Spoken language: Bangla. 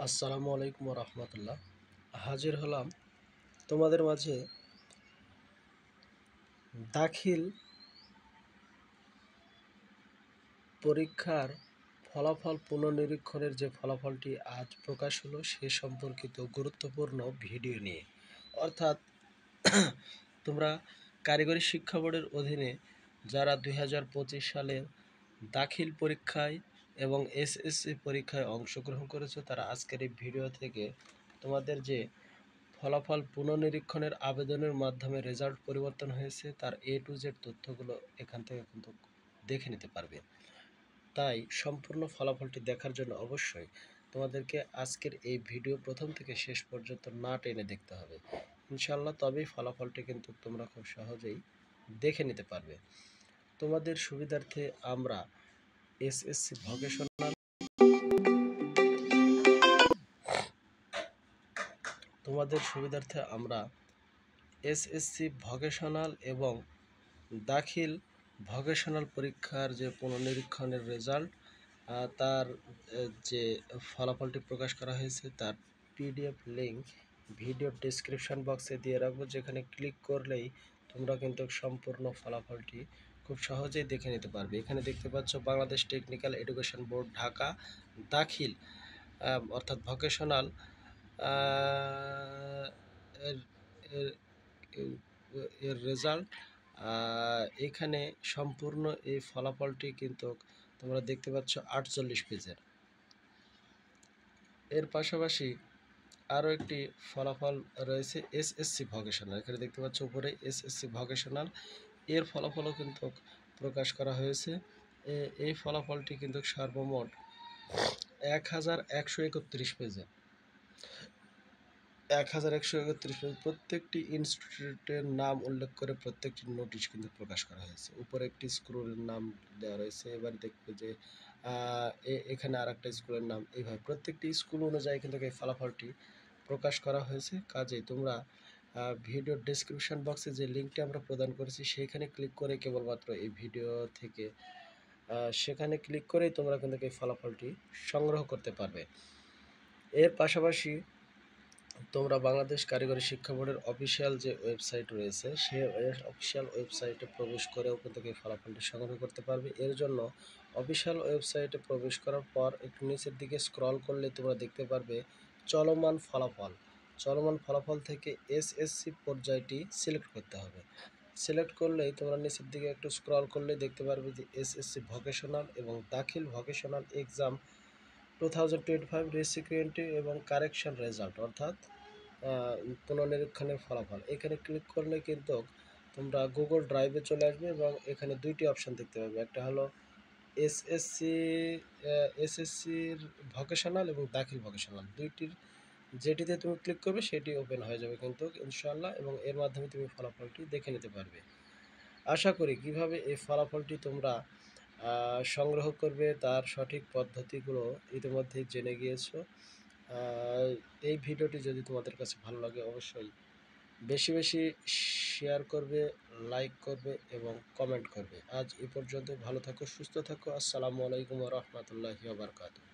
আসসালামু আলাইকুম রহমতুল্লাহ। হাজির হলাম তোমাদের মাঝে দাখিল পরীক্ষার ফলাফল পুনর্নিরীক্ষণের যে ফলাফলটি আজ প্রকাশ হলো সে সম্পর্কিত গুরুত্বপূর্ণ ভিডিও নিয়ে। অর্থাৎ তোমরা কারিগরি শিক্ষা বোর্ডের অধীনে যারা 2025 সালের দাখিল পরীক্ষায় এবং এসএসসি পরীক্ষায় অংশগ্রহণ করেছো তারা আজকের এই ভিডিও থেকে তোমাদের যে ফলাফল পুনর্নিরীক্ষণের আবেদনের মাধ্যমে রেজাল্ট পরিবর্তন হয়েছে তার A to Z তথ্যগুলো এখান থেকে কিন্তু দেখে নিতে পারবে। তাই সম্পূর্ণ ফলাফলটি দেখার জন্য অবশ্যই তোমাদেরকে আজকের এই ভিডিও প্রথম থেকে শেষ পর্যন্ত না টেনে দেখতে হবে ইনশাল্লাহ, তবেই ফলাফলটি কিন্তু তোমরা খুব সহজেই দেখে নিতে পারবে। তোমাদের সুবিধার্থে আমরা এসএসসি ভোকেশনাল এসএসসি ভোকেশনাল এবং দাখিল ভোকেশনাল পরীক্ষার যে পুনর্নিরীক্ষণের রেজাল্ট তার যে ফলাফলটি প্রকাশ করা হয়েছে তার পিডিএফ লিঙ্ক ভিডিও ডেসক্রিপশন বক্সে দিয়ে রাখবো, যেখানে ক্লিক করলেই তোমরা কিন্তু সম্পূর্ণ ফলাফলটি খুব সহজেই দেখে নিতে পারবে। এখানে দেখতে পাচ্ছ Bangladesh technical education board Dhaka দাখিল অর্থাৎ ভোকেশনাল এর এর রেজাল্ট। এখানে সম্পূর্ণ এই ফলাফলটি কিন্তু তোমরা দেখতে পাচ্ছ 48 পেজের। এর পাশাপাশি আরও একটি ফলাফল রয়েছে এসএসসি ভোকেশনাল। এখানে দেখতে পাচ্ছ উপরে এসএসসি ভোকেশনাল এর ফলাফলও কিন্তু প্রকাশ করা হয়েছে। এই ফলাফলটি কিন্তু সর্বমোট 1131 পেজে 1131 পেজ। প্রত্যেকটি ইনস্টিটিউটের নাম উল্লেখ করে প্রত্যেকটি নোটিশ কিন্তু প্রকাশ করা হয়েছে। উপরে একটি স্কুলের নাম দেওয়া রয়েছে, এবার দেখবে যে এখানে আর একটা স্কুলের নাম, এইভাবে প্রত্যেকটি স্কুল অনুযায়ী কিন্তু এই ফলাফলটি প্রকাশ করা হয়েছে। কাজেই তোমরা ভিডিও ডেসক্রিপশন বক্সে যে লিঙ্কটি আমরা প্রদান করেছি সেইখানে ক্লিক করে কেবলমাত্র এই ভিডিও থেকে সেখানে ক্লিক করেই তোমরা কিন্তু এই ফলাফলটি সংগ্রহ করতে পারবে। এর পাশাপাশি তোমরা বাংলাদেশ কারিগরি শিক্ষা বোর্ডের অফিসিয়াল যে ওয়েবসাইট রয়েছে সেই অফিসিয়াল ওয়েবসাইটে প্রবেশ করেও কিন্তু এই ফলাফলটি সংগ্রহ করতে পারবে। এর জন্য অফিসিয়াল ওয়েবসাইটে প্রবেশ করার পর একটু নিচের দিকে স্ক্রল করলে তোমরা দেখতে পারবে চলমান ফলাফল। চলমান ফলাফল থেকে এসএসসি পর্যায়টি সিলেক্ট করতে হবে। সিলেক্ট করলেই তোমরা নিচের দিকে একটু স্ক্রল করলেই দেখতে পারবে যে এসএসসি ভোকেশনাল এবং দাখিল ভোকেশনাল এক্সাম 2025 রেসিপিয়েন্ট এবং কারেকশন রেজাল্ট অর্থাৎ পুনর্নিরীক্ষণের ফলাফল। এখানে ক্লিক করলে কিন্তু তোমরা গুগল ড্রাইভে চলে আসবে এবং এখানে দুইটি অপশান দেখতে পাবে, একটা হলো এসএসসির ভোকেশনাল এবং দাখিল ভোকেশনাল, দুইটির যেটিতে তুমি ক্লিক করবে সেটি ওপেন হয়ে যাবে কিন্তু ইনশাআল্লাহ, এবং এর মাধ্যমে তুমি ফলাফলটি দেখে নিতে পারবে। আশা করি কিভাবে এই ফলাফলটি তোমরা সংগ্রহ করবে তার সঠিক পদ্ধতিগুলো ইতিমধ্যেই জেনে গিয়েছো। এই ভিডিওটি যদি তোমাদের কাছে ভালো লাগে অবশ্যই বেশি বেশি শেয়ার করবে, লাইক করবে এবং কমেন্ট করবে। আজ এ পর্যন্ত, ভালো থাকো, সুস্থ থাকো। আসসালামু আলাইকুম ওয়া রাহমাতুল্লাহি ওয়া বারাকাতুহু।